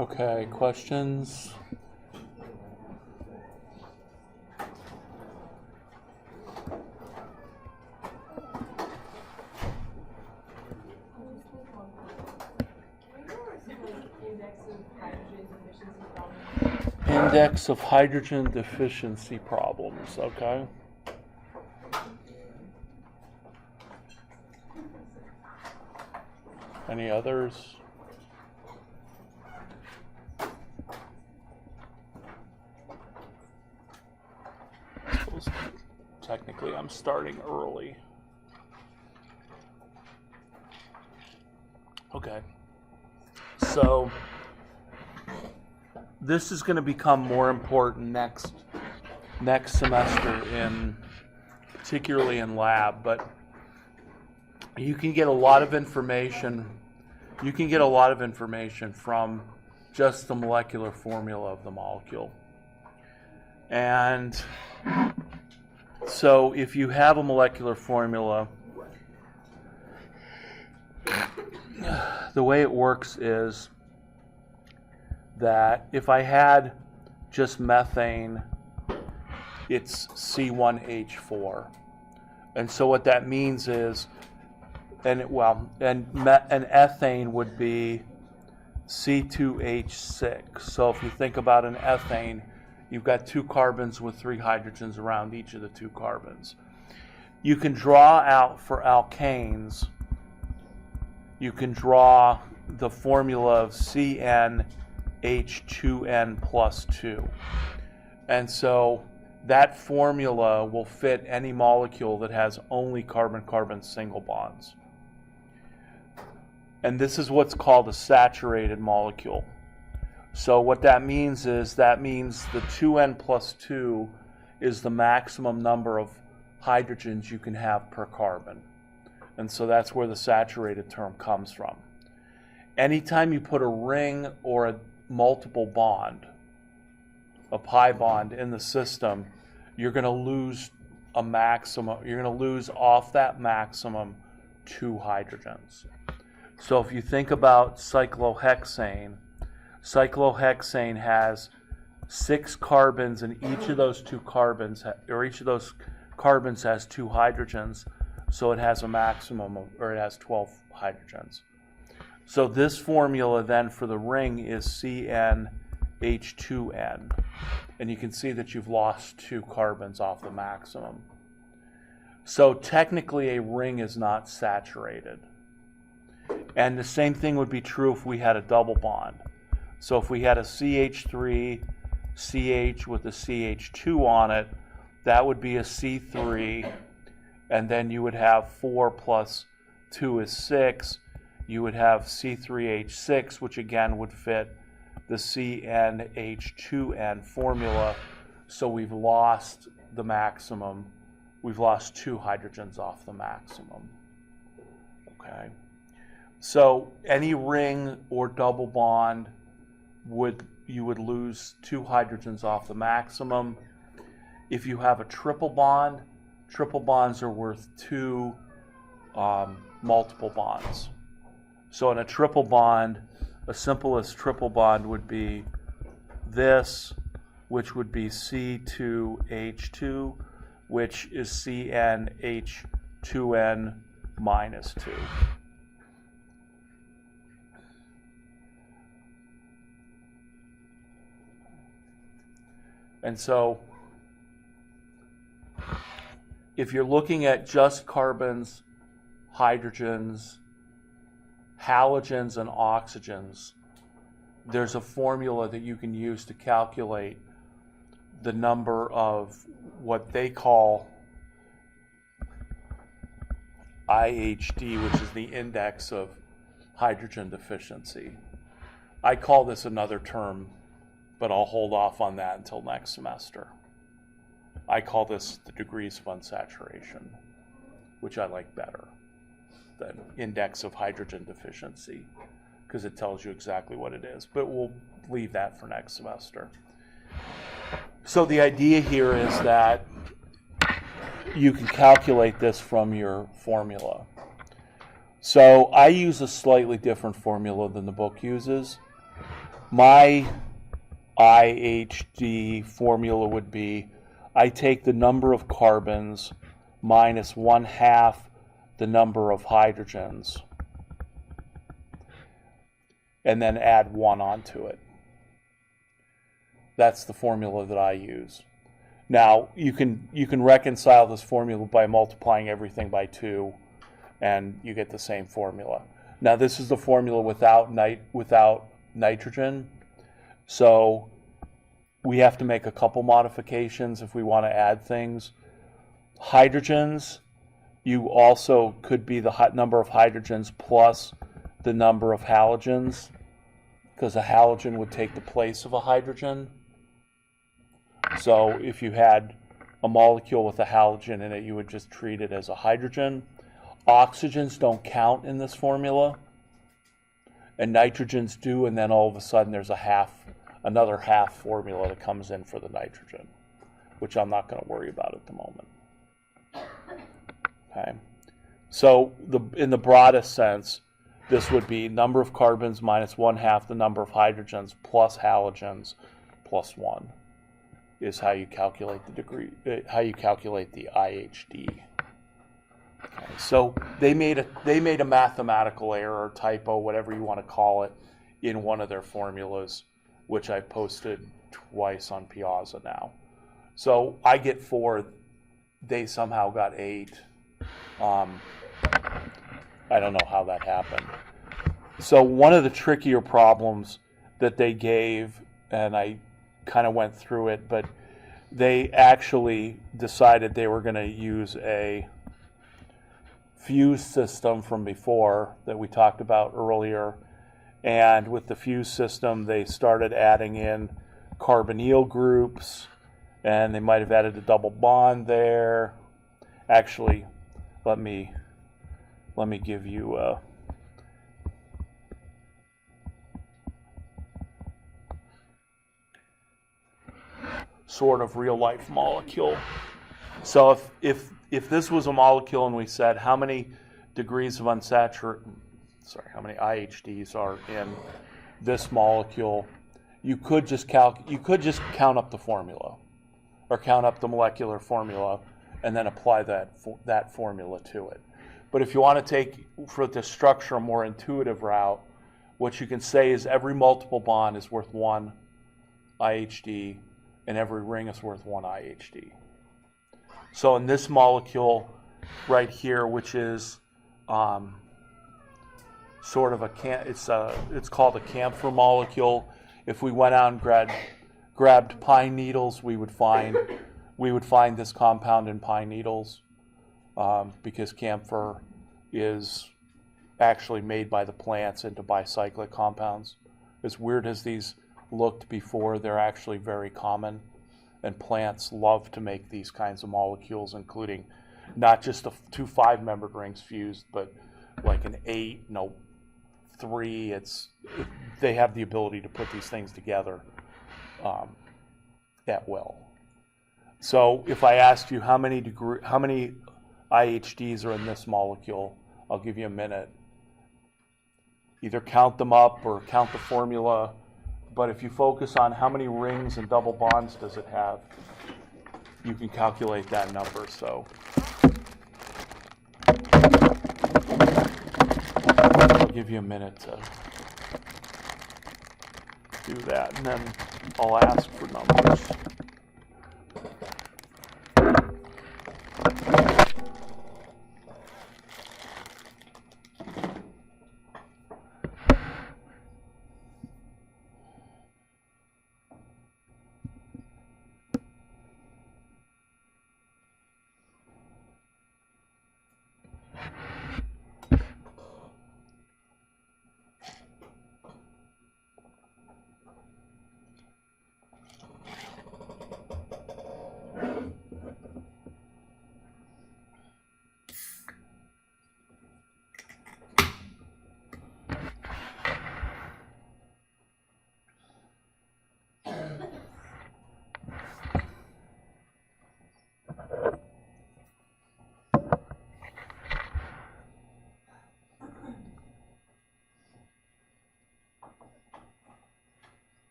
Okay, questions? Index of hydrogen deficiency problems, okay. Any others? Technically, I'm starting early. Okay. So, this is going to become more important next semester, particularly in lab, but you can get a lot of information. You can get a lot of information from just the molecular formula of the molecule. And so if you have a molecular formula, the way it works is that if I had just methane, it's C1H4. And so what that means is, and ethane would be C2H6. So if you think about an ethane, you've got two carbons with three hydrogens around each of the two carbons. You can draw out for alkanes, you can draw the formula of CnH2n plus 2. And so that formula will fit any molecule that has only carbon-carbon single bonds. And this is what's called a saturated molecule. So what that means is, the 2n plus 2 is the maximum number of hydrogens you can have per carbon. And so that's where the saturated term comes from. Anytime you put a ring or a multiple bond, a pi bond in the system, you're going to lose a maximum. You're going to lose off that maximum 2 hydrogens. So if you think about cyclohexane has 6 carbons, and each of those carbons has 2 hydrogens, so it has a maximum of, or it has 12 hydrogens. So this formula then for the ring is CnH2n, and you can see that you've lost 2 carbons off the maximum. So technically a ring is not saturated. And the same thing would be true if we had a double bond. So if we had a CH3 CH with a CH2 on it, that would be a C3, and then you would have 4 plus 2 is 6. You would have C3H6, which again would fit the CnH2n formula. So we've lost the maximum. We've lost 2 hydrogens off the maximum. Okay. So any ring or double bond, you would lose 2 hydrogens off the maximum. If you have a triple bonds are worth 2 multiple bonds. So in a triple bond, a simplest triple bond would be this, which would be C2H2, which is CnH2n minus 2. And so if you're looking at just carbons, hydrogens, halogens, and oxygens, there's a formula that you can use to calculate the number of what they call IHD, which is the index of hydrogen deficiency. I call this another term, but I'll hold off on that until next semester. I call this the degrees of unsaturation, which I like better than index of hydrogen deficiency, because it tells you exactly what it is. But we'll leave that for next semester. So the idea here is that you can calculate this from your formula. So I use a slightly different formula than the book uses. my IHD formula would be, I take the number of carbons minus 1/2 the number of hydrogens, and then add 1 onto it. That's the formula that I use. Now, you can reconcile this formula by multiplying everything by 2, and you get the same formula. Now, this is the formula without nitrogen, so we have to make a couple modifications if we want to add things. Hydrogens, you also could be the number of hydrogens plus the number of halogens, because a halogen would take the place of a hydrogen. So if you had a molecule with a halogen in it, you would just treat it as a hydrogen. Oxygens don't count in this formula, and nitrogens do, and then all of a sudden there's another half formula that comes in for the nitrogen, which I'm not going to worry about at the moment. Okay, so in the broadest sense, this would be number of carbons minus 1/2 the number of hydrogens plus halogens plus 1 is how you calculate the IHD. Okay, so they made a mathematical error, or typo, whatever you want to call it, in one of their formulas, which I posted twice on Piazza now. So I get 4, they somehow got 8. I don't know how that happened. So one of the trickier problems that they gave, and I kind of went through it, but they actually decided they were going to use a fuse system from before that we talked about earlier. And with the fuse system, they started adding in carbonyl groups, and they might have added a double bond there. Actually, let me give you a sort of real life molecule. So if this was a molecule and we said how many degrees of how many IHDs are in this molecule, you could just count up the formula, or count up the molecular formula, and then apply that formula to it. But if you want to take, for the structure, a more intuitive route, what you can say is every multiple bond is worth 1 IHD, and every ring is worth 1 IHD. So in this molecule right here, which is sort of it's called a camphor molecule. If we went out and grabbed pine needles, we would find this compound in pine needles, because camphor is actually made by the plants into bicyclic compounds. As weird as these looked before, they're actually very common, and plants love to make these kinds of molecules, including not just the 2 5-membered rings fused, but like an 8, 3. They have the ability to put these things together at will. So if I asked you how many IHDs are in this molecule, I'll give you a minute. Either count them up or count the formula. But if you focus on how many rings and double bonds does it have, you can calculate that number. So I'll give you a minute to do that, and then I'll ask for numbers.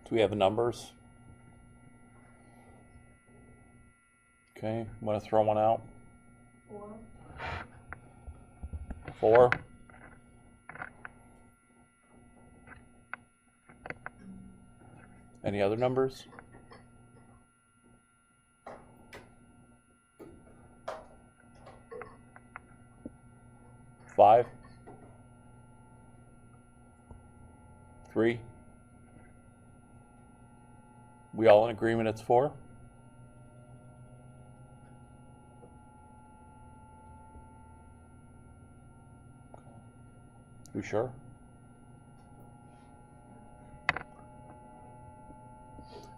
Do we have numbers? Okay, want to throw one out? 4. 4. Any other numbers? 5. 3. We all in agreement it's 4? You sure?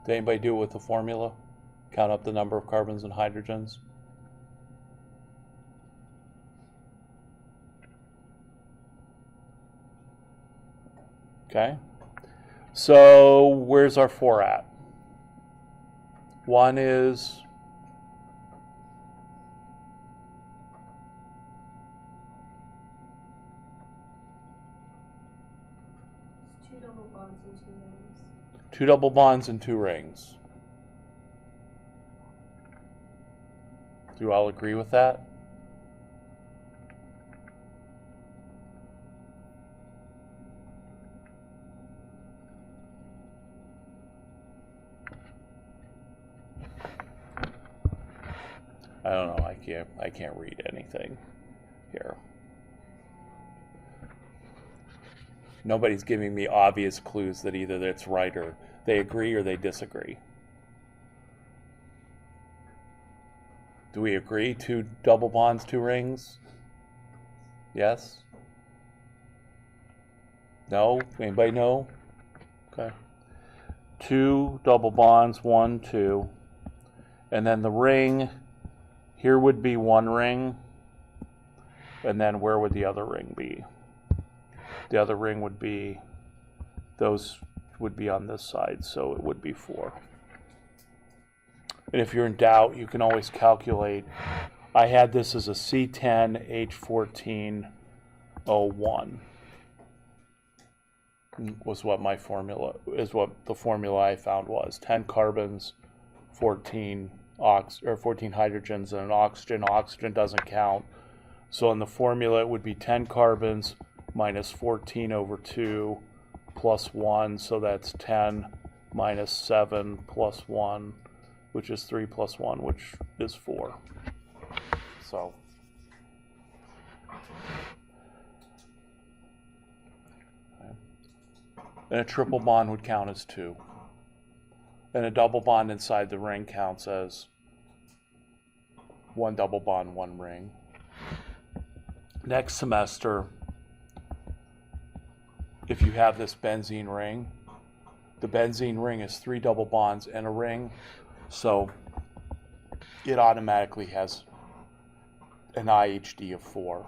Did anybody do it with the formula? Count up the number of carbons and hydrogens? Okay. So where's our 4 at? 1 is... It's 2 double bonds and 2 rings. 2 double bonds and 2 rings. Do you all agree with that? I don't know, I can't read anything here. Nobody's giving me obvious clues that either it's right or they agree or they disagree. Do we agree? 2 double bonds, 2 rings? Yes? No? Anybody know? Okay. 2 double bonds, 1, 2. And then the ring, here would be 1 ring. And then where would the other ring be? The other ring would be, those would be on this side, so it would be 4. And if you're in doubt, you can always calculate. I had this as a C10H14O1 was what my formula is. What the formula I found was 10 carbons, 14 hydrogens, and an oxygen. Oxygen doesn't count, so in the formula it would be 10 carbons minus 14 over 2 plus 1, so that's 10 minus 7 plus 1, which is 3 plus 1, which is 4. So and a triple bond would count as 2. And a double bond inside the ring counts as 1 double bond, 1 ring. Next semester, if you have this benzene ring, the benzene ring is 3 double bonds and a ring, so it automatically has an IHD of 4.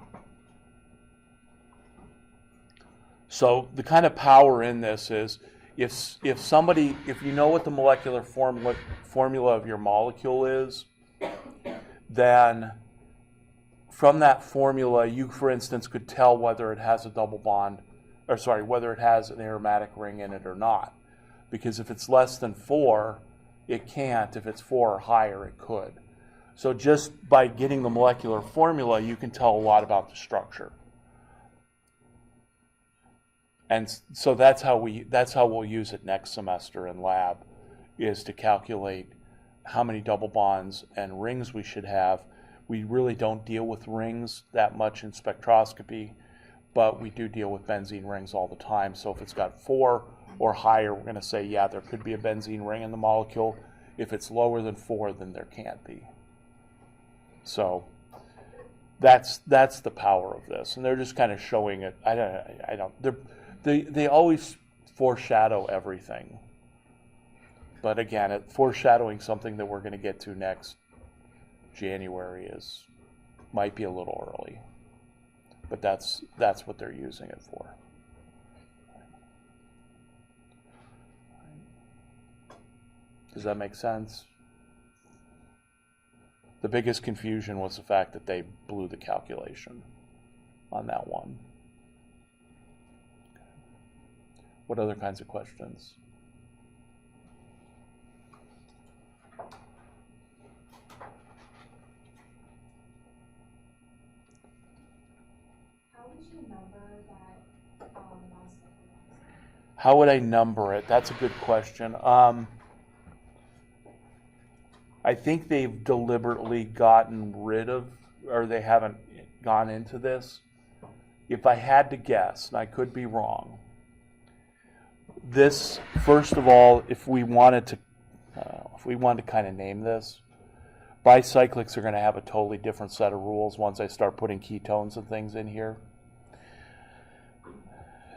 So the kind of power in this is if you know what the molecular formula of your molecule is, then from that formula you, for instance, could tell whether it has a double bond, whether it has an aromatic ring in it or not. Because if it's less than 4, it can't. If it's 4 or higher, it could. So just by getting the molecular formula, you can tell a lot about the structure. And so that's how we'll use it next semester in lab, is to calculate how many double bonds and rings we should have. We really don't deal with rings that much in spectroscopy, but we do deal with benzene rings all the time. So if it's got 4 or higher, we're going to say, yeah, there could be a benzene ring in the molecule. If it's lower than 4, then there can't be. So that's the power of this, and they're just kind of showing it. They always foreshadow everything, but again, foreshadowing something that we're going to get to next January might be a little early, but that's what they're using it for. Does that make sense? The biggest confusion was the fact that they blew the calculation on that one. What other kinds of questions? How would I number it? That's a good question. I think they've deliberately gotten rid of, or they haven't gone into this. If I had to guess, and I could be wrong, this, first of all, if we wanted to kind of name this, bicyclics are going to have a totally different set of rules once I start putting ketones and things in here.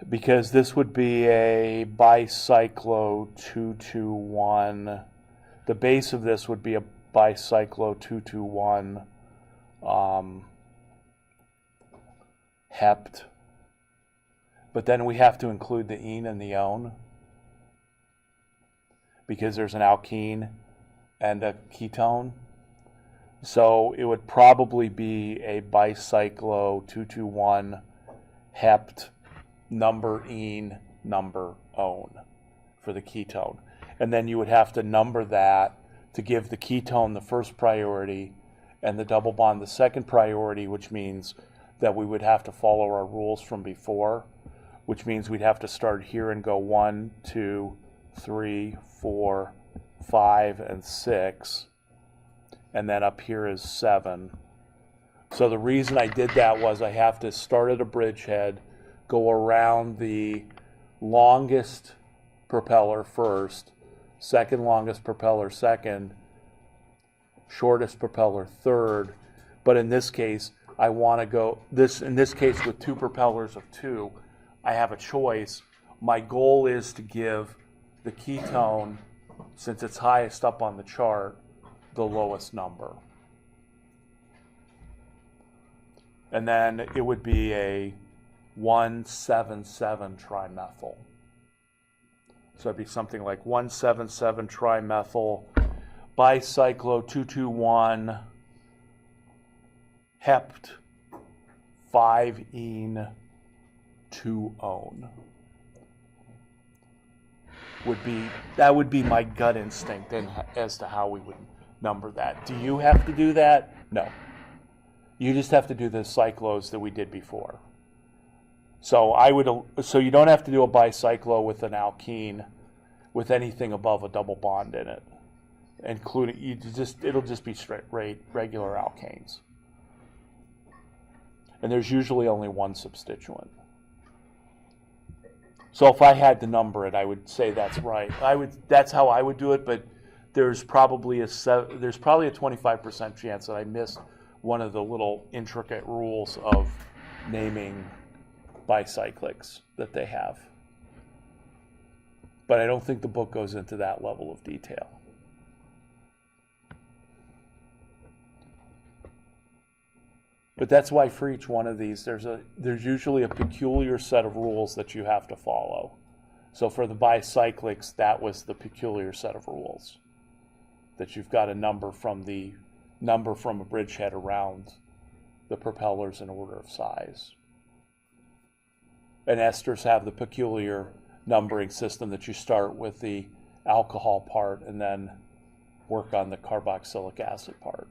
Because this would be a bicyclo 221. The base of this would be a bicyclo 221 hept. But then we have to include the ene and the one because there's an alkene and a ketone. So it would probably be a bicyclo 221 hept number ene number one for the ketone. And then you would have to number that to give the ketone the first priority and the double bond the second priority, which means that we would have to follow our rules from before, which means we'd have to start here and go 1, 2, 3, 4, 5, and 6. And then up here is 7. So the reason I did that was I have to start at a bridgehead, go around the longest propeller first, second longest propeller second, shortest propeller third. But in this case, I want to go, in this case with two propellers of 2, I have a choice. My goal is to give the ketone, since it's highest up on the chart, the lowest number. And then it would be a 177 trimethyl. So it'd be something like 177 trimethyl bicyclo 221 hept 5-ene 2-one. That would be my gut instinct as to how we would number that. Do you have to do that? No. You just have to do the cyclos that we did before. So you don't have to do a bicyclo with an alkene with anything above a double bond in it, including it'll just be straight regular alkanes. And there's usually only one substituent. So if I had to number it, I would say that's right. That's how I would do it, but there's probably a 25% chance that I missed one of the little intricate rules of naming bicyclics that they have. But I don't think the book goes into that level of detail. But that's why for each one of these, there's usually a peculiar set of rules that you have to follow. So for the bicyclics, that was the peculiar set of rules, that you've got a number from a bridgehead around the propellers in order of size. And esters have the peculiar numbering system that you start with the alcohol part and then work on the carboxylic acid part.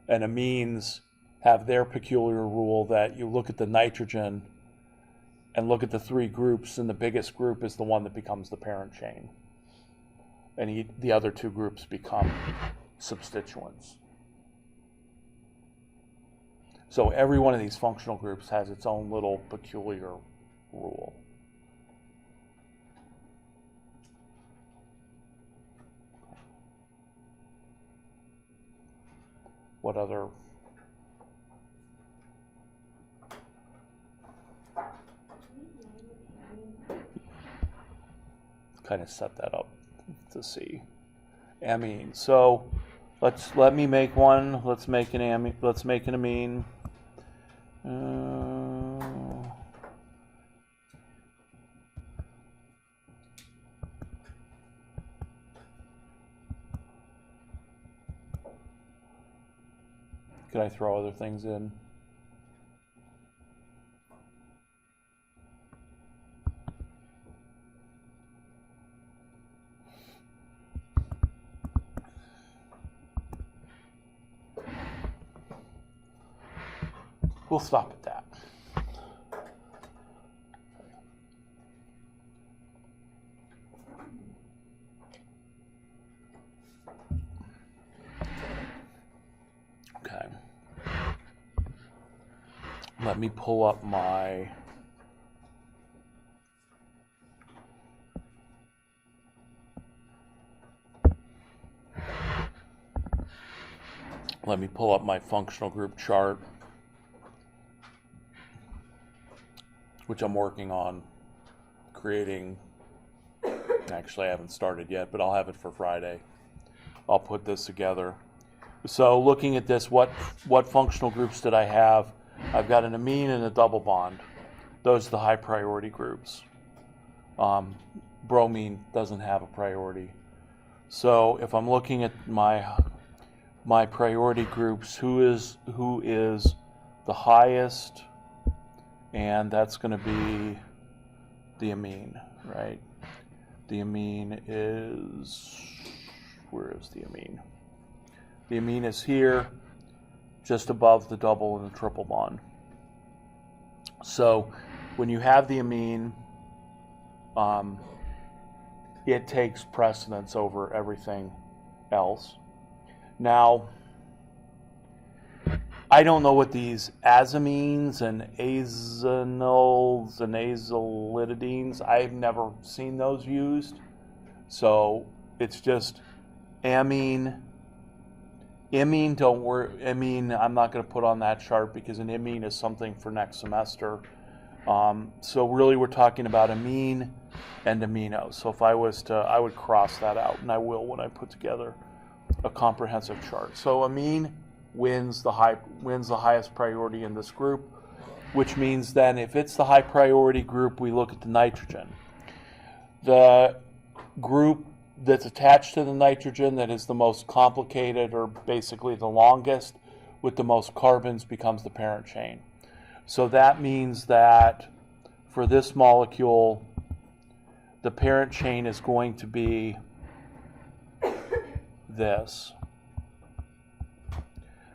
And amines have their peculiar rule that you look at the nitrogen and look at the 3 groups, and the biggest group is the one that becomes the parent chain. And the other 2 groups become substituents. So every one of these functional groups has its own little peculiar rule. What other? Kind of set that up to see. Amine. So let me make one. Let's make an amine. Let's make an amine. Could I throw other things in? We'll stop at that. let me pull up my functional group chart, which I'm working on creating. Actually, I haven't started yet, but I'll have it for Friday. I'll put this together. So looking at this, what functional groups did I have? I've got an amine and a double bond. Those are the high priority groups. Bromine doesn't have a priority. So if I'm looking at my priority groups, who is the highest? And that's going to be the amine, right? The amine is, where is the amine? The amine is here, just above the double and the triple bond. So when you have the amine, it takes precedence over everything else. Now, I don't know what these azamines and azanols and azolidines, I've never seen those used. So it's just amine. Imine, don't worry. Imine, I'm not going to put on that chart because an imine is something for next semester. So really we're talking about amine and amino. So if I was to, I would cross that out, and I will when I put together a comprehensive chart. So amine wins the highest priority in this group, which means then if it's the high priority group, we look at the nitrogen. The group that's attached to the nitrogen that is the most complicated, or basically the longest with the most carbons, becomes the parent chain. So that means that for this molecule, the parent chain is going to be this.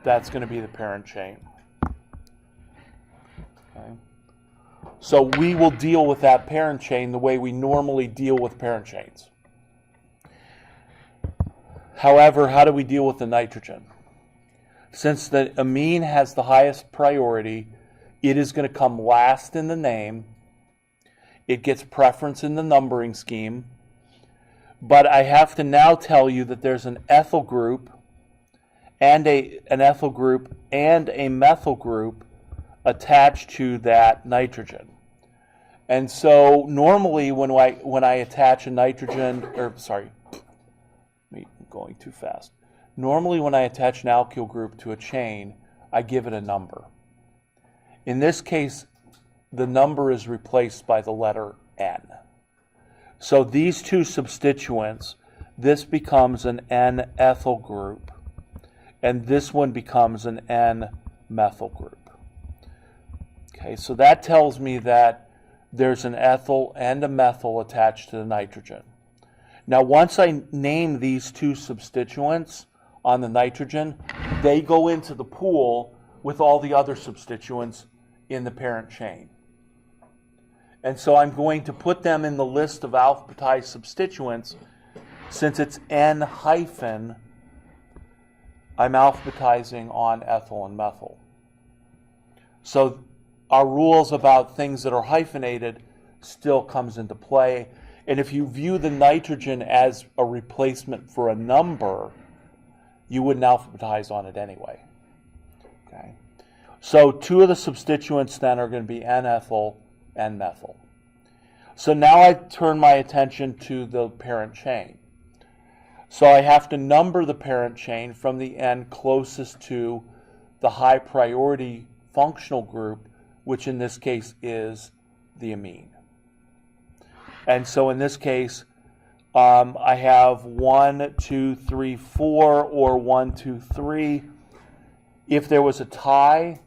That's going to be the parent chain. Okay. So we will deal with that parent chain the way we normally deal with parent chains. However, how do we deal with the nitrogen? Since the amine has the highest priority, it is going to come last in the name. It gets preference in the numbering scheme. But I have to now tell you that there's an ethyl group and an ethyl group and a methyl group attached to that nitrogen. And so normally when I attach a nitrogen, going too fast. Normally when I attach an alkyl group to a chain, I give it a number. In this case, the number is replaced by the letter N. So these two substituents, this becomes an N-ethyl group, and this one becomes an N-methyl group. Okay, so that tells me that there's an ethyl and a methyl attached to the nitrogen. Now, once I name these two substituents on the nitrogen, they go into the pool with all the other substituents in the parent chain. And so I'm going to put them in the list of alphabetized substituents. Since it's N hyphen, I'm alphabetizing on ethyl and methyl. So our rules about things that are hyphenated still comes into play. And if you view the nitrogen as a replacement for a number, you wouldn't alphabetize on it anyway. Okay. So two of the substituents then are going to be N-ethyl and methyl. So now I turn my attention to the parent chain. So I have to number the parent chain from the N closest to the high priority functional group, which in this case is the amine. And so in this case, I have 1, 2, 3, 4, or 1, 2, 3. If there was a tie,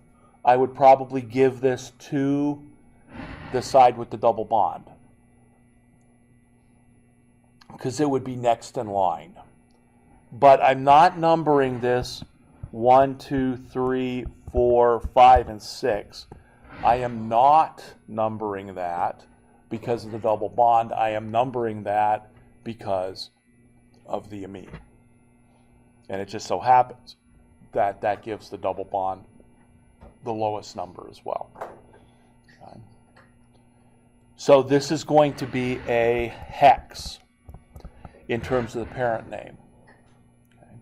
I would probably give this to the side with the double bond, because it would be next in line. But I'm not numbering this 1, 2, 3, 4, 5, and 6. I am not numbering that because of the double bond. I am numbering that because of the amine. And it just so happens that that gives the double bond the lowest number as well. Okay. So this is going to be a hex in terms of the parent name. Okay.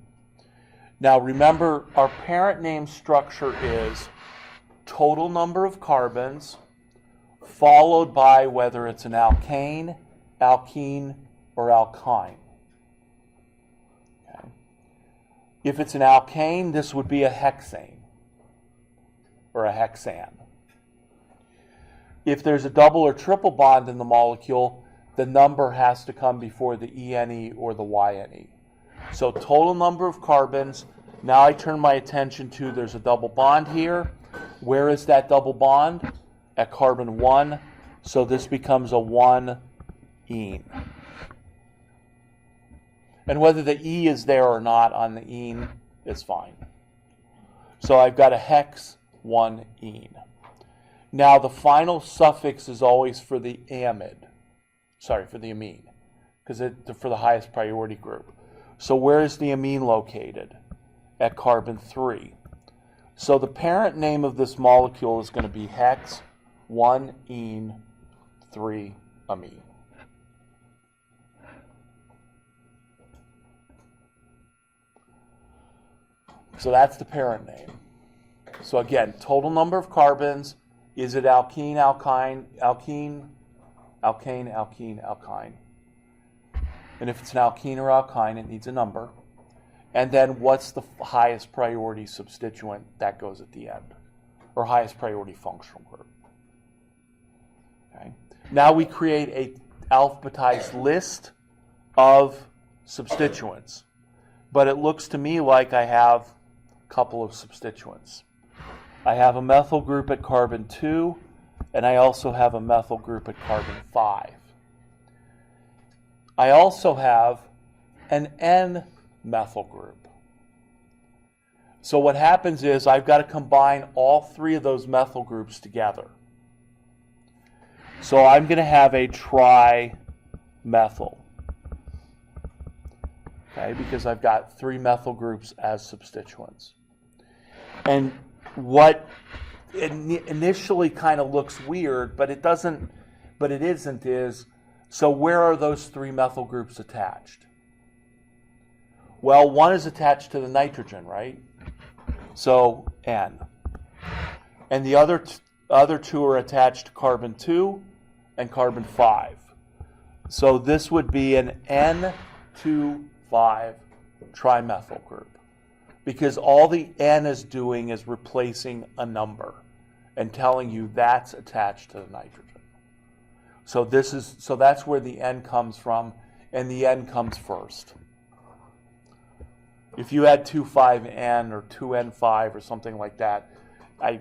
Now remember, our parent name structure is total number of carbons followed by whether it's an alkane, alkene, or alkyne. Okay. If it's an alkane, this would be a hexane or a hexane. If there's a double or triple bond in the molecule, the number has to come before the ENE or the YNE. So total number of carbons. Now I turn my attention to there's a double bond here. Where is that double bond? At carbon 1. So this becomes a 1-ene. And whether the E is there or not on the ene is fine. So I've got a hex 1-ene. Now the final suffix is always for the amide. Sorry, for the amine, because it's for the highest priority group. So where is the amine located? At carbon 3. So the parent name of this molecule is going to be hex 1-ene 3-amine. So that's the parent name. So again, total number of carbons. Is it alkene, alkyne, alkene, alkane, alkene, alkyne? And if it's an alkene or alkyne, it needs a number. And then what's the highest priority substituent? That goes at the end. Or highest priority functional group. Okay. Now we create a alphabetized list of substituents. But it looks to me like I have a couple of substituents. I have a methyl group at carbon 2, and I also have a methyl group at carbon 5. I also have an N-methyl group. So what happens is I've got to combine all three of those methyl groups together. So I'm going to have a trimethyl. Okay, because I've got 3 methyl groups as substituents. And what initially kind of looks weird, but it doesn't, but it isn't, is, so where are those 3 methyl groups attached? Well, one is attached to the nitrogen, right? So N. And the other two are attached to carbon 2 and carbon 5. So this would be an N2,5 trimethyl group. Because all the N is doing is replacing a number and telling you that's attached to the nitrogen. So that's where the N comes from, and the N comes first. If you had 2,5N or 2N5 or something like that, I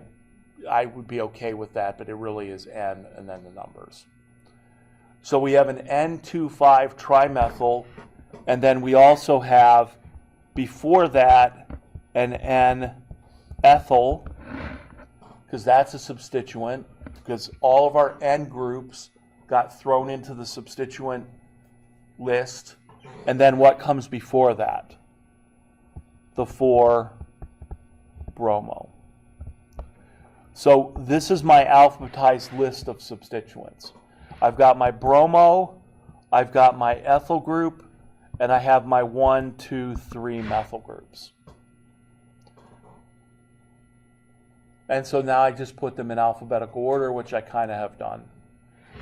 would be okay with that, but it really is N and then the numbers. So we have an N2,5 trimethyl, and then we also have, before that, an N-ethyl, because that's a substituent, because all of our N groups got thrown into the substituent list. And then what comes before that? The 4-bromo. So this is my alphabetized list of substituents. I've got my bromo, I've got my ethyl group, and I have my 1, 2, 3 methyl groups. And so now I just put them in alphabetical order, which I kind of have done.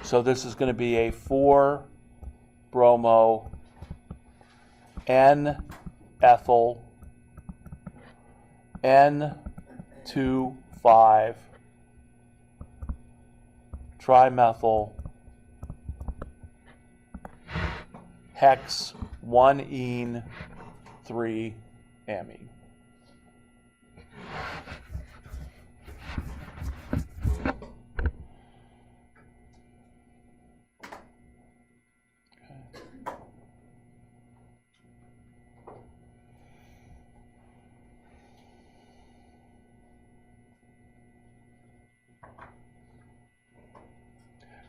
So this is going to be a 4-bromo, N-ethyl, N2,5, trimethyl, hex 1-ene 3-amine.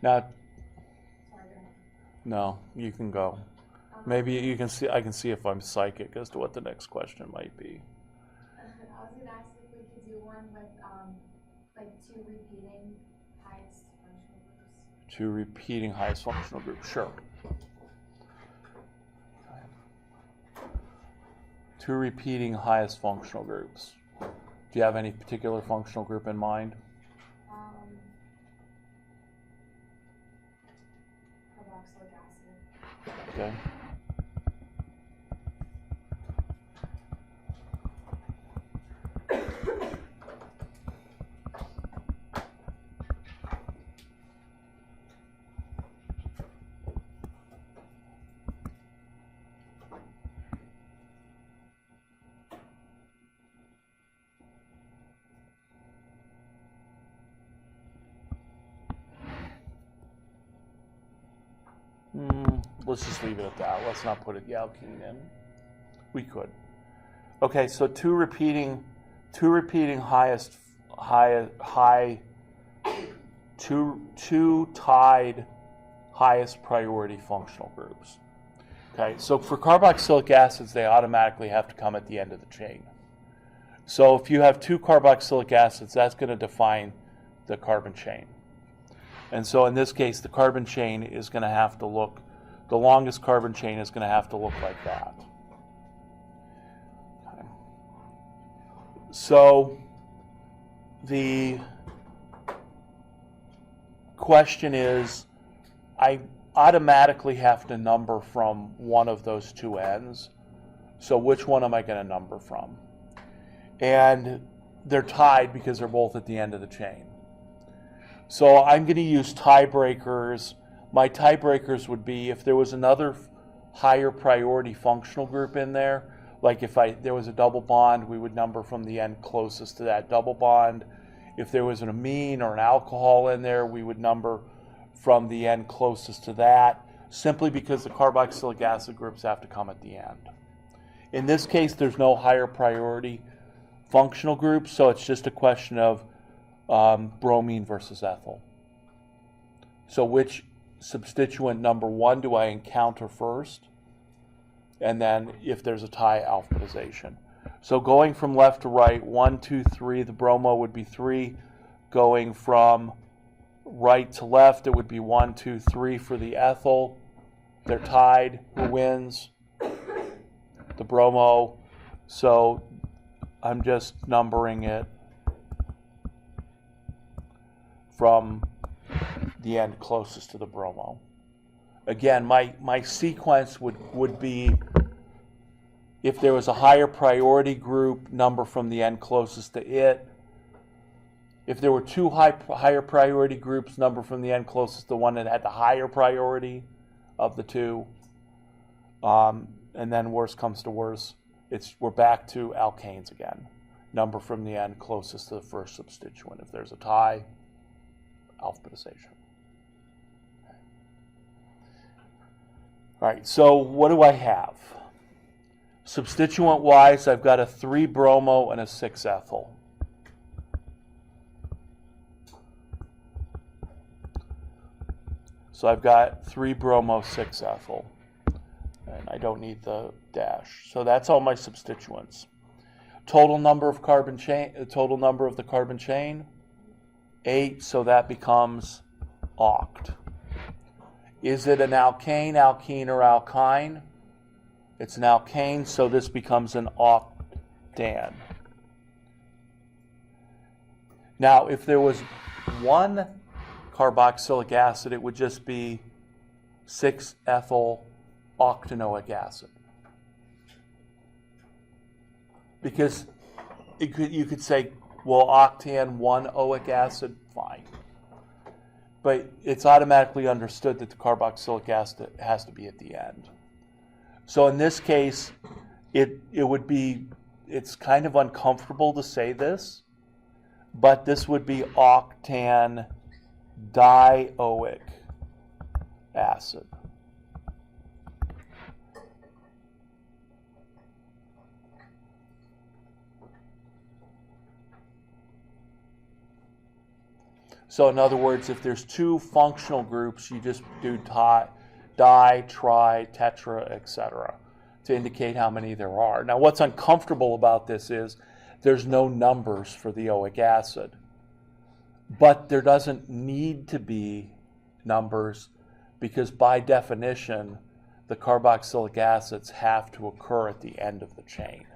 Now, no, you can go. Maybe you can see. I can see if I'm psychic as to what the next question might be. I was going to ask if we could do one with two repeating highest functional groups. Two repeating highest functional groups, sure. Two repeating highest functional groups. Do you have any particular functional group in mind? Carboxylic acid. Okay. Let's just leave it at that. Let's not put the alkene in. We could. Okay, so two repeating two tied highest priority functional groups. Okay, so for carboxylic acids, they automatically have to come at the end of the chain. So if you have two carboxylic acids, that's going to define the carbon chain. And so in this case, the carbon chain is going to have to look, the longest carbon chain is going to have to look like that. Okay. So the question is, I automatically have to number from one of those two ends. So which one am I going to number from? And they're tied because they're both at the end of the chain. So I'm going to use tiebreakers. My tiebreakers would be if there was another higher priority functional group in there, like if there was a double bond, we would number from the end closest to that double bond. If there was an amine or an alcohol in there, we would number from the end closest to that, simply because the carboxylic acid groups have to come at the end. In this case, there's no higher priority functional group, so it's just a question of bromine versus ethyl. So which substituent number one do I encounter first? And then if there's a tie, alphabetization. So going from left to right, 1, 2, 3, the bromo would be 3. Going from right to left, it would be 1, 2, 3 for the ethyl. They're tied. Who wins? The bromo. So I'm just numbering it from the end closest to the bromo. Again, my sequence would be, if there was a higher priority group, number from the end closest to it. If there were two higher priority groups, number from the end closest to the one that had the higher priority of the two. And then worst comes to worst, we're back to alkanes again. Number from the end closest to the first substituent. If there's a tie, alphabetization. Okay. All right, so what do I have? Substituent-wise, I've got a 3 bromo and a 6 ethyl. So I've got 3 bromo, 6 ethyl. And I don't need the dash. So that's all my substituents. Total number of the carbon chain, 8, so that becomes oct. Is it an alkane, alkene, or alkyne? It's an alkane, so this becomes an octan. Now, if there was one carboxylic acid, it would just be 6-ethyl octanoic acid. Because you could say, well, octan 1-oic acid, fine. But it's automatically understood that the carboxylic acid has to be at the end. So in this case, it's kind of uncomfortable to say this, but this would be octan dioic acid. So in other words, if there's two functional groups, you just do di, tri, tetra, etc. to indicate how many there are. Now what's uncomfortable about this is there's no numbers for the oic acid. But there doesn't need to be numbers because by definition, the carboxylic acids have to occur at the end of the chain.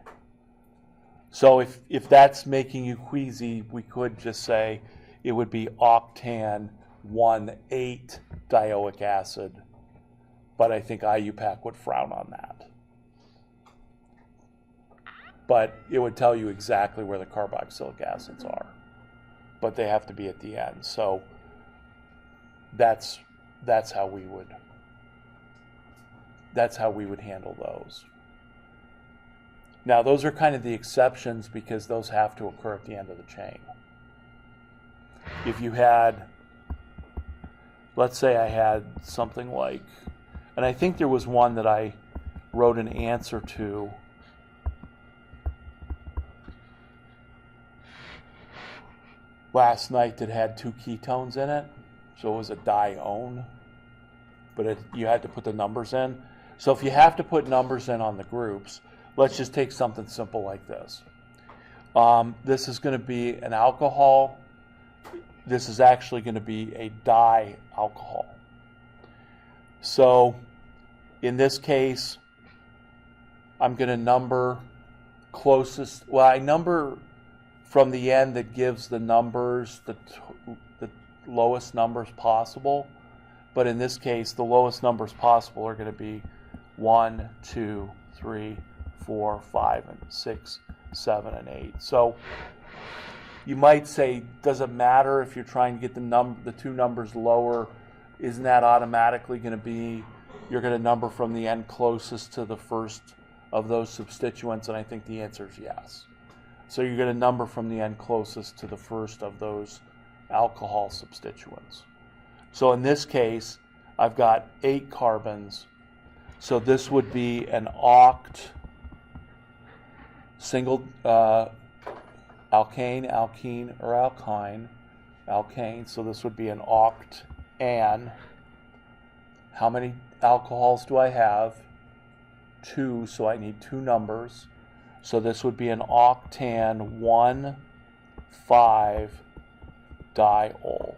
So if that's making you queasy, we could just say it would be octan 1,8 dioic acid, but I think IUPAC would frown on that. But it would tell you exactly where the carboxylic acids are, but they have to be at the end. So that's how we would handle those. Now, those are kind of the exceptions because those have to occur at the end of the chain. If you had, let's say I had something like, and I think there was one that I wrote an answer to last night that had 2 ketones in it. So it was a dione, but you had to put the numbers in. So if you have to put numbers in on the groups, let's just take something simple like this. This is going to be an alcohol. This is actually going to be a di-alcohol. So in this case, I'm going to number closest. Well, I number from the end that gives the numbers, the lowest numbers possible. But in this case, the lowest numbers possible are going to be 1, 2, 3, 4, 5, and 6, 7, and 8. So you might say, does it matter if you're trying to get the 2 numbers lower? Isn't that automatically going to be, you're going to number from the end closest to the first of those substituents? And I think the answer is yes. So you're going to number from the end closest to the first of those alcohol substituents. So in this case, I've got 8 carbons. So this would be an oct single alkane, alkene, or alkyne. Alkane. So this would be an octan. How many alcohols do I have? 2, so I need 2 numbers. So this would be an octan 1,5-diol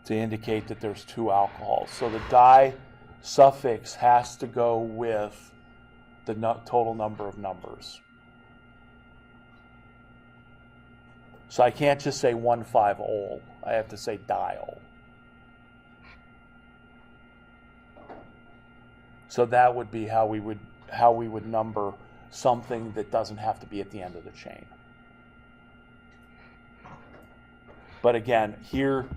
to indicate that there's 2 alcohols. So the di suffix has to go with the total number of numbers. So I can't just say 1,5-ol. I have to say diol. So that would be how we would number something that doesn't have to be at the end of the chain. But again, here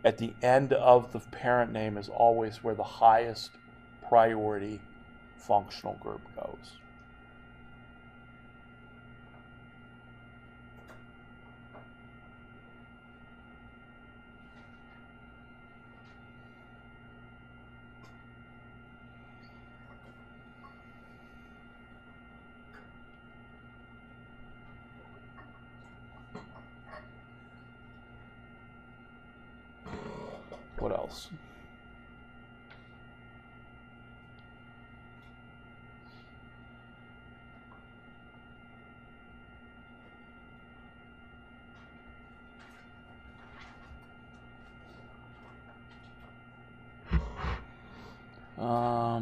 at the end of the parent name is always where the highest priority functional group goes. What else?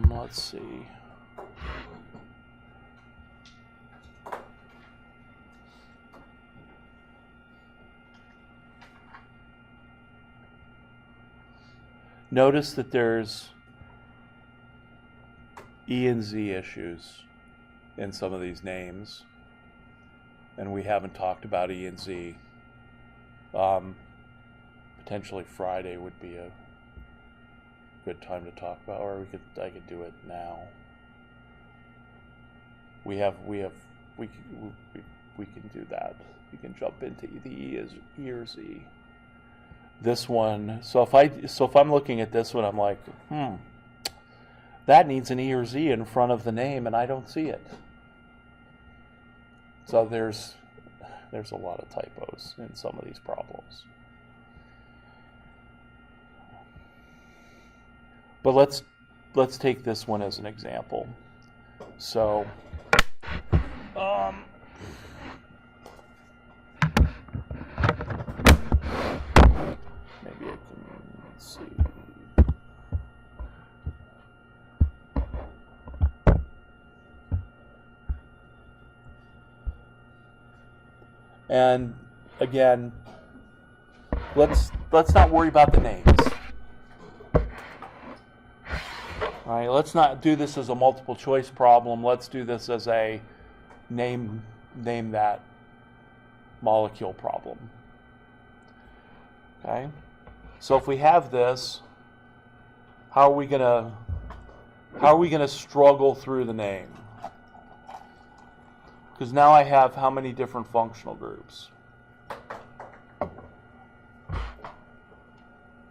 Let's see. Notice that there's E and Z issues in some of these names, and we haven't talked about E and Z. Potentially Friday would be a good time to talk about, or I could do it now. We can do that. We can jump into the E or Z. This one, so if I'm looking at this one, I'm like, that needs an E or Z in front of the name, and I don't see it. So there's a lot of typos in some of these problems. But let's take this one as an example. So And again, let's not worry about the names. All right, let's not do this as a multiple choice problem. Let's do this as a name that molecule problem. Okay? So if we have this, how are we going to struggle through the name? Because now I have how many different functional groups?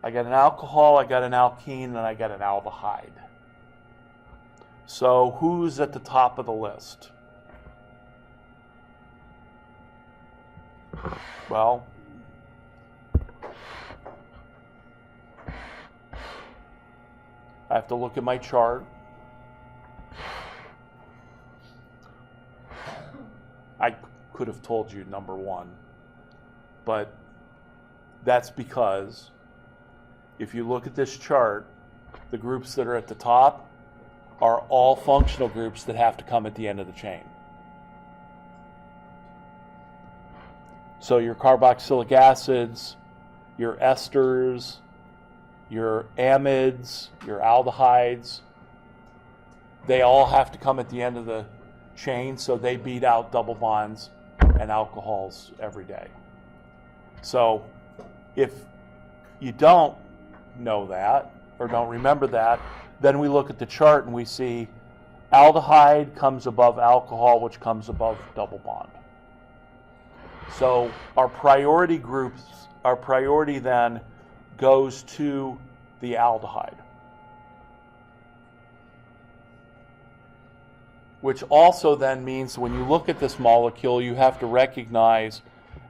I got an alcohol, I got an alkene, and I got an aldehyde. So who's at the top of the list? Well, I have to look at my chart. I could have told you number one, but that's because if you look at this chart, the groups that are at the top are all functional groups that have to come at the end of the chain. So your carboxylic acids, your esters, your amides, your aldehydes, they all have to come at the end of the chain, so they beat out double bonds and alcohols every day. So if you don't know that or don't remember that, then we look at the chart and we see aldehyde comes above alcohol, which comes above double bond. So our priority then goes to the aldehyde, which also then means when you look at this molecule, you have to recognize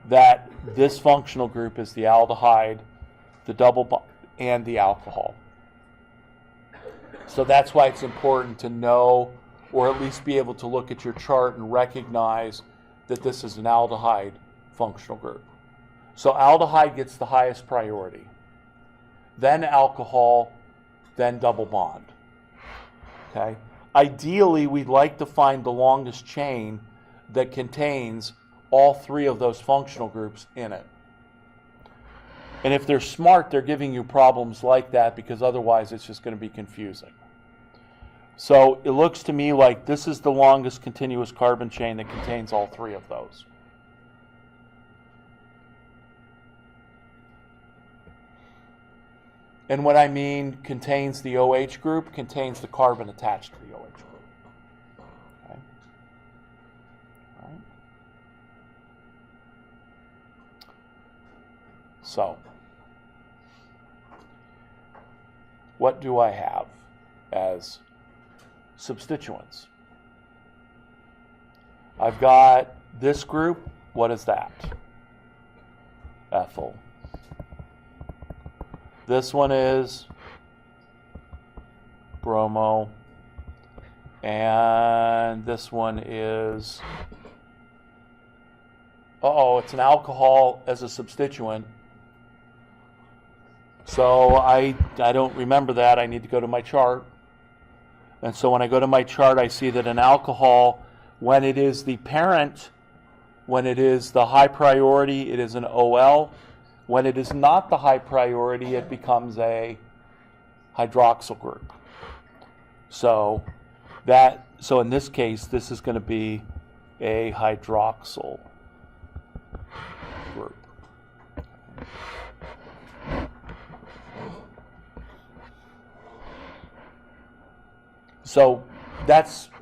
that this functional group is the aldehyde, the double bond, and the alcohol. So that's why it's important to know, or at least be able to look at your chart and recognize that this is an aldehyde functional group. So aldehyde gets the highest priority, then alcohol, then double bond. Okay? Ideally, we'd like to find the longest chain that contains all three of those functional groups in it. And if they're smart, they're giving you problems like that, because otherwise it's just going to be confusing. So it looks to me like this is the longest continuous carbon chain that contains all three of those. And what I mean contains the OH group, contains the carbon attached to the OH group. Okay? All right. So, what do I have as substituents? I've got this group. What is that? Ethyl. This one is bromo, and this one is, it's an alcohol as a substituent. So I don't remember that. I need to go to my chart. And so when I go to my chart, I see that an alcohol, when it is the parent, when it is the high priority, it is an OL. When it is not the high priority, it becomes a hydroxyl group. So in this case, this is going to be a hydroxyl group. So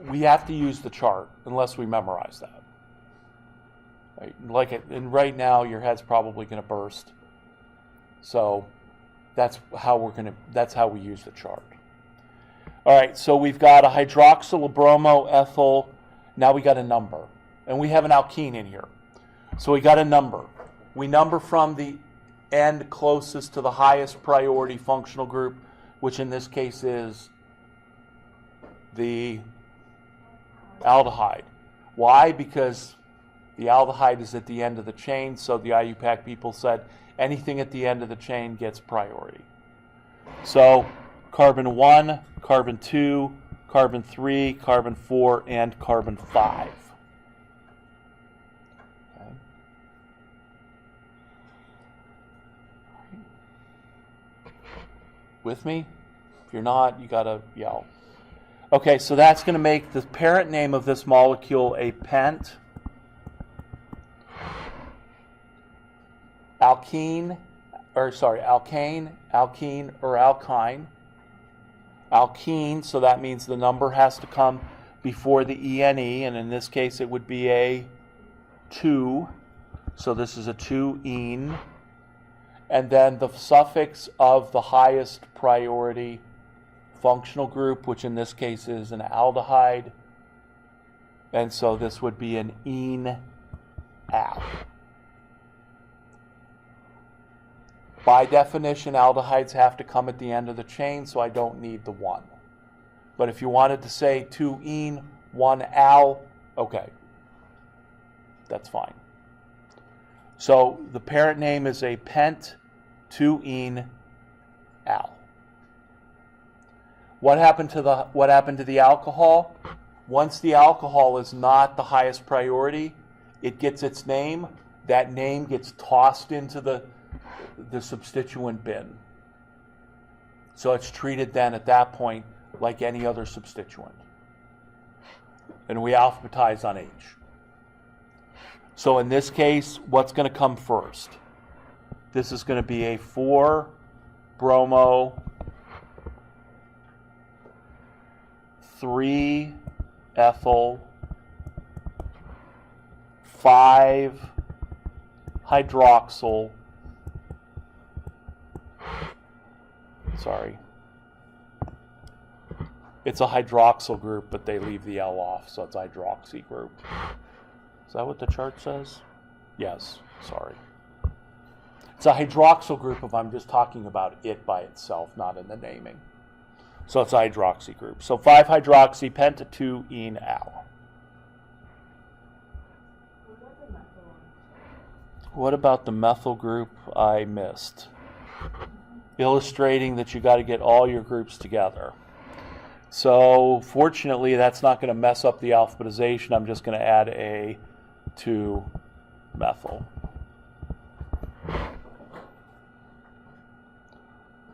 we have to use the chart unless we memorize that. Right? And right now your head's probably going to burst. So that's how we use the chart. All right, so we've got a hydroxyl, a bromo, ethyl. Now we got a number. And we have an alkene in here. So we got a number. We number from the end closest to the highest priority functional group, which in this case is the aldehyde. Why? Because the aldehyde is at the end of the chain, so the IUPAC people said anything at the end of the chain gets priority. So carbon 1, carbon 2, carbon 3, carbon 4, and carbon 5. Okay. with me? If you're not, you gotta yell. Okay, so that's going to make the parent name of this molecule a pent alkane, or alkyne. Alkene, so that means the number has to come before the ene, and in this case it would be a 2. So this is a 2-ene. And then the suffix of the highest priority functional group, which in this case is an aldehyde. And so this would be an ene-al. By definition, aldehydes have to come at the end of the chain, so I don't need the 1. But if you wanted to say 2-ene, 1-al, okay, that's fine. So the parent name is a pent 2-ene-al. What happened to the alcohol? Once the alcohol is not the highest priority, it gets its name. That name gets tossed into the substituent bin. So it's treated then at that point like any other substituent. And we alphabetize on H. So in this case, what's going to come first? This is going to be a 4-bromo 3-ethyl 5-hydroxyl. Sorry. It's a hydroxyl group, but they leave the L off, so it's hydroxy group. Is that what the chart says? Yes, sorry. It's a hydroxyl group if I'm just talking about it by itself, not in the naming. So it's a hydroxy group. So 5-hydroxy penta 2-ene-al. What about the methyl group I missed? Illustrating that you got to get all your groups together. So fortunately, that's not going to mess up the alphabetization. I'm just going to add A to methyl.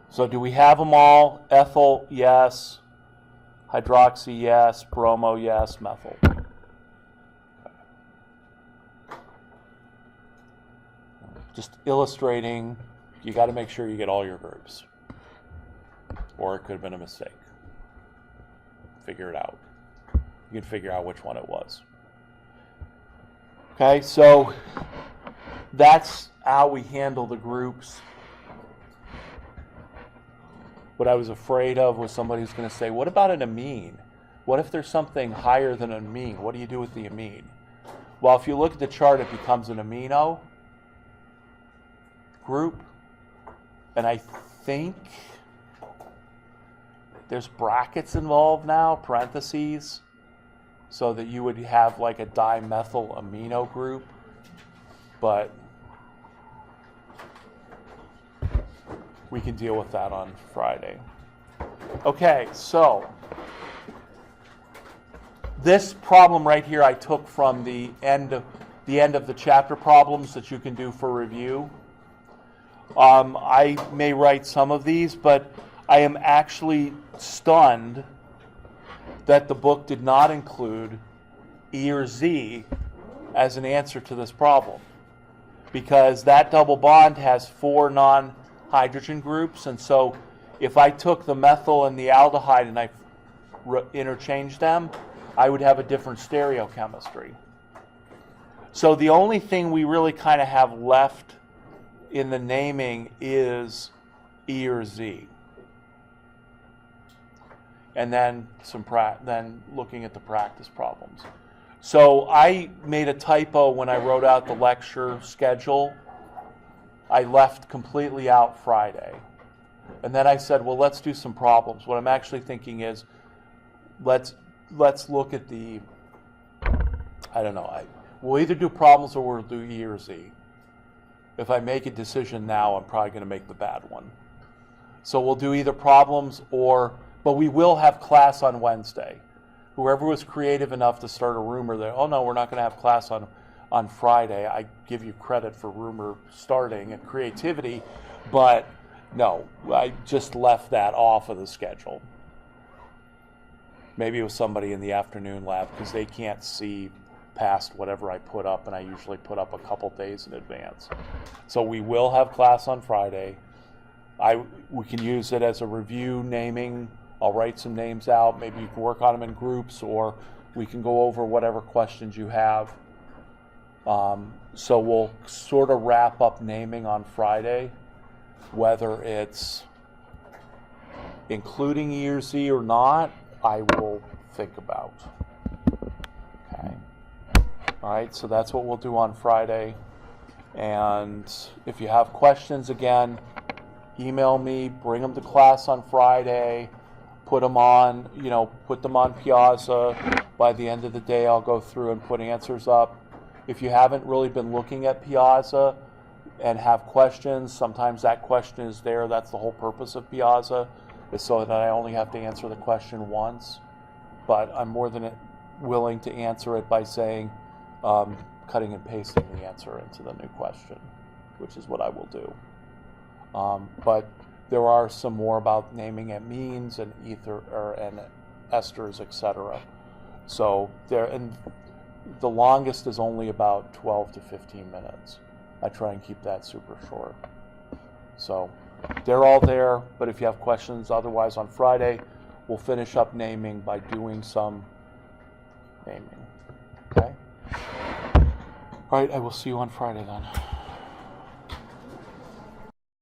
So do we have them all? Ethyl, yes. Hydroxy, yes. Bromo, yes. Methyl. Just illustrating, you got to make sure you get all your groups. Or it could have been a mistake. Figure it out. You can figure out which one it was. Okay, so that's how we handle the groups. What I was afraid of was somebody who's going to say, what about an amine? What if there's something higher than an amine? What do you do with the amine? Well, if you look at the chart, it becomes an amino group. And I think there's brackets involved now, parentheses, so that you would have like a dimethyl amino group. But we can deal with that on Friday. Okay, so this problem right here I took from the end of the chapter problems that you can do for review. I may write some of these, but I am actually stunned that the book did not include E or Z as an answer to this problem, because that double bond has 4 non-hydrogen groups, and so if I took the methyl and the aldehyde and I interchanged them, I would have a different stereochemistry. So the only thing we really kind of have left in the naming is E or Z. And then then looking at the practice problems. So I made a typo when I wrote out the lecture schedule. I left completely out Friday. And then I said, well, let's do some problems. What I'm actually thinking is, let's look at the, I don't know, we'll either do problems or we'll do E or Z. If I make a decision now, I'm probably going to make the bad one. So we'll do either problems but we will have class on Wednesday. Whoever was creative enough to start a rumor that, oh no, we're not going to have class on Friday, I give you credit for rumor starting and creativity, but No, I just left that off of the schedule. Maybe it was somebody in the afternoon lab because they can't see past whatever I put up, and I usually put up a couple days in advance. So we will have class on Friday. We can use it as a review naming. I'll write some names out. Maybe you can work on them in groups, or we can go over whatever questions you have. So we'll sort of wrap up naming on Friday, whether it's including E or Z or not, I will think about. Okay. All right, so that's what we'll do on Friday. And if you have questions, again, email me, bring them to class on Friday, put them on Piazza. By the end of the day, I'll go through and put answers up. If you haven't really been looking at Piazza and have questions, sometimes that question is there. That's the whole purpose of Piazza, is so that I only have to answer the question once. But I'm more than willing to answer it by saying, cutting and pasting the answer into the new question, which is what I will do. But there are some more about naming amines and and esters, etc. So and the longest is only about 12 to 15 minutes. I try and keep that super short. So they're all there, but if you have questions, otherwise on Friday, we'll finish up naming by doing some naming. Okay? All right, I will see you on Friday then.